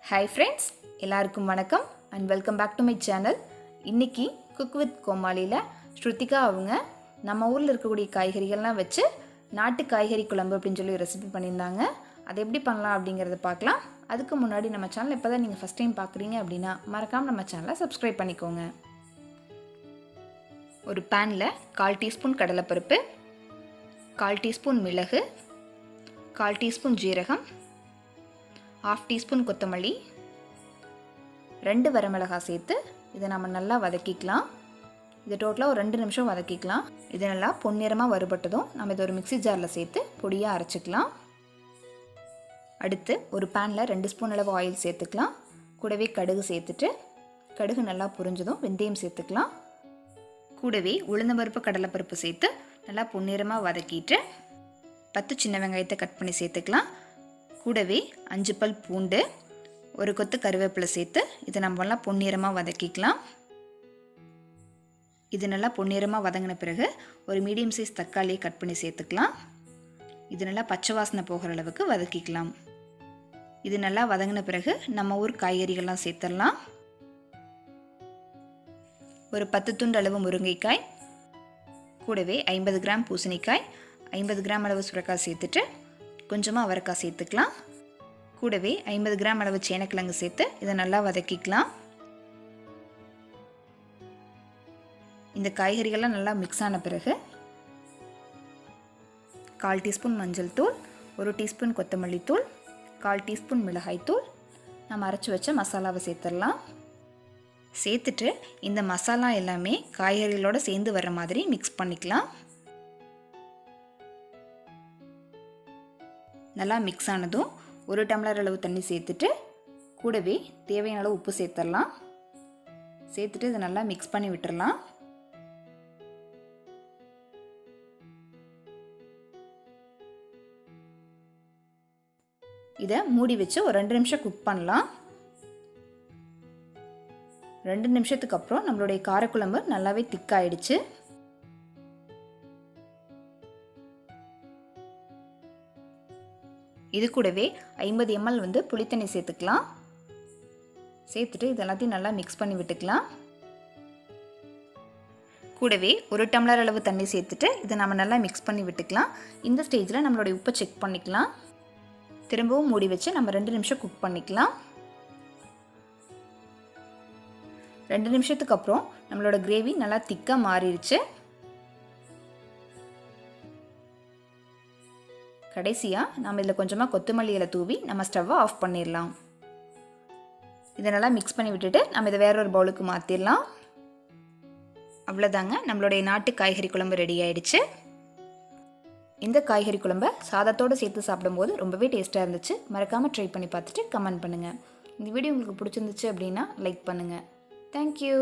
Hi friends, எல்லாருக்கும் வணக்கம் and welcome back to my channel. இன்றைக்கி குக் வித் கோமாளியில் ஸ்ருத்திகா அவங்க நம்ம ஊரில் இருக்கக்கூடிய காய்கறிகள்லாம் வச்சு நாட்டு காய்கறி குழம்பு அப்படின்னு சொல்லி ரெசிபி பண்ணியிருந்தாங்க. அதை எப்படி பண்ணலாம் அப்படிங்கிறத பார்க்கலாம். அதுக்கு முன்னாடி நம்ம சேனல் இப்போ தான் நீங்கள் ஃபஸ்ட் டைம் பார்க்குறீங்க அப்படின்னா மறக்காமல் நம்ம சேனலை சப்ஸ்கிரைப் பண்ணிக்கோங்க. ஒரு பேனில் 1/4 டீஸ்பூன் கடலைப்பருப்பு, 1/4 டீஸ்பூன் மிளகு, 1/4 டீஸ்பூன் ஜீரகம், 1/2 டீஸ்பூன் கொத்தமல்லி, 2 வரமிளகாய் சேர்த்து இதை நம்ம நல்லா வதக்கிக்கலாம். இதை டோட்டலாக ஒரு 2 நிமிஷம் வதக்கிக்கலாம். இது நல்லா பொன்னிறமாக வறுபட்டதும் நம்ம இதை ஒரு மிக்ஸி ஜாரில் சேர்த்து பொடியாக அரைச்சிக்கலாம். அடுத்து ஒரு பேனில் 2 ஸ்பூன் அளவு ஆயில் சேர்த்துக்கலாம். கூடவே கடுகு சேர்த்துட்டு கடுகு நல்லா பொரிஞ்சதும் வெந்தயம் சேர்த்துக்கலாம். கூடவே உளுந்தம்பருப்பு கடலைப்பருப்பு சேர்த்து நல்லா பொன்னிறமாக வதக்கிட்டு 10 சின்ன வெங்காயத்தை கட் பண்ணி சேர்த்துக்கலாம். கூடவே 5 பல் பூண்டு, ஒரு கொத்து கருவேப்பிலை சேர்த்து இதை நம்ம நல்லா பொன்னிறமாக வதக்கிக்கலாம். இது நல்லா பொன்னிறமாக வதங்கின பிறகு ஒரு மீடியம் சைஸ் தக்காளியை கட் பண்ணி சேர்த்துக்கலாம். இது நல்லா பச்சை வாசனை போகிற அளவுக்கு வதக்கிக்கலாம். இது நல்லா வதங்கின பிறகு நம்ம ஊர் காய்கறிகள்லாம் சேர்த்துடலாம். ஒரு 10 துண்டு அளவு முருங்கைக்காய், கூடவே 50 கிராம் பூசணிக்காய், 50 கிராம் அளவு சுரைக்காய் சேர்த்துட்டு கொஞ்சமாக அவரைக்காய் சேர்த்துக்கலாம். கூடவே 50 கிராம் அளவு சேனக்கிழங்கு சேர்த்து இதை நல்லா வதக்கிக்கலாம். இந்த காய்கறிகள்லாம் நல்லா மிக்ஸ் ஆன பிறகு 1/4 டீஸ்பூன் மஞ்சள் தூள், 1 டீஸ்பூன் கொத்தமல்லி தூள், 1/4 டீஸ்பூன் மிளகாய் தூள், நம்ம அரைச்சி வச்ச மசாலாவை சேர்த்துடலாம். சேர்த்துட்டு இந்த மசாலா எல்லாமே காய்கறிகளோடு சேர்ந்து வர்ற மாதிரி மிக்ஸ் பண்ணிக்கலாம். நல்லா மிக்ஸ் ஆனதும் 1 டம்ளர் அளவு தண்ணி சேர்த்துட்டு கூடவே தேவையான அளவு உப்பு சேர்த்துடலாம். சேர்த்துட்டு இதை நல்லா மிக்ஸ் பண்ணி விட்டுடலாம். இதை மூடி வச்சு ஒரு 2 நிமிஷம் குக் பண்ணலாம். 2 நிமிஷத்துக்கு அப்புறம் நம்மளுடைய காரக்குழம்பு நல்லாவே திக்காயிடுச்சு. இது கூடவே 50 ml புளித்தண்ணி சேர்த்துக்கலாம். சேர்த்துட்டு இது எல்லாத்தையும் நல்லா மிக்ஸ் பண்ணி விட்டுக்கலாம். கூடவே 1 டம்ளர் அளவு தண்ணி சேர்த்துட்டு இதை நம்ம நல்லா மிக்ஸ் பண்ணி விட்டுக்கலாம். இந்த ஸ்டேஜில் நம்மளுடைய உப்பை செக் பண்ணிக்கலாம். திரும்பவும் மூடி வச்சு நம்ம 2 நிமிஷம் குக் பண்ணிக்கலாம். 2 நிமிஷத்துக்கு அப்புறம் நம்மளோட கிரேவி நல்லா திக்காக மாறிடுச்சு. கடைசியாக நம்ம இதில் கொஞ்சமாக கொத்தமல்லி இலை தூவி நம்ம ஸ்டவ்வை ஆஃப் பண்ணிடலாம். இதை நல்லா மிக்ஸ் பண்ணி விட்டுட்டு நம்ம இதை வேற ஒரு பவுலுக்கு மாற்றிடலாம். அவ்வளோதாங்க, நம்மளுடைய நாட்டு காய்கறி குழம்பு ரெடி ஆயிடுச்சு. இந்த காய்கறி குழம்பை சாதத்தோடு சேர்த்து சாப்பிடும்போது ரொம்பவே டேஸ்ட்டாக இருந்துச்சு. மறக்காமல் ட்ரை பண்ணி பார்த்துட்டு கமெண்ட் பண்ணுங்கள். இந்த வீடியோ உங்களுக்கு பிடிச்சிருந்துச்சு அப்படின்னா லைக் பண்ணுங்கள். தேங்க்யூ.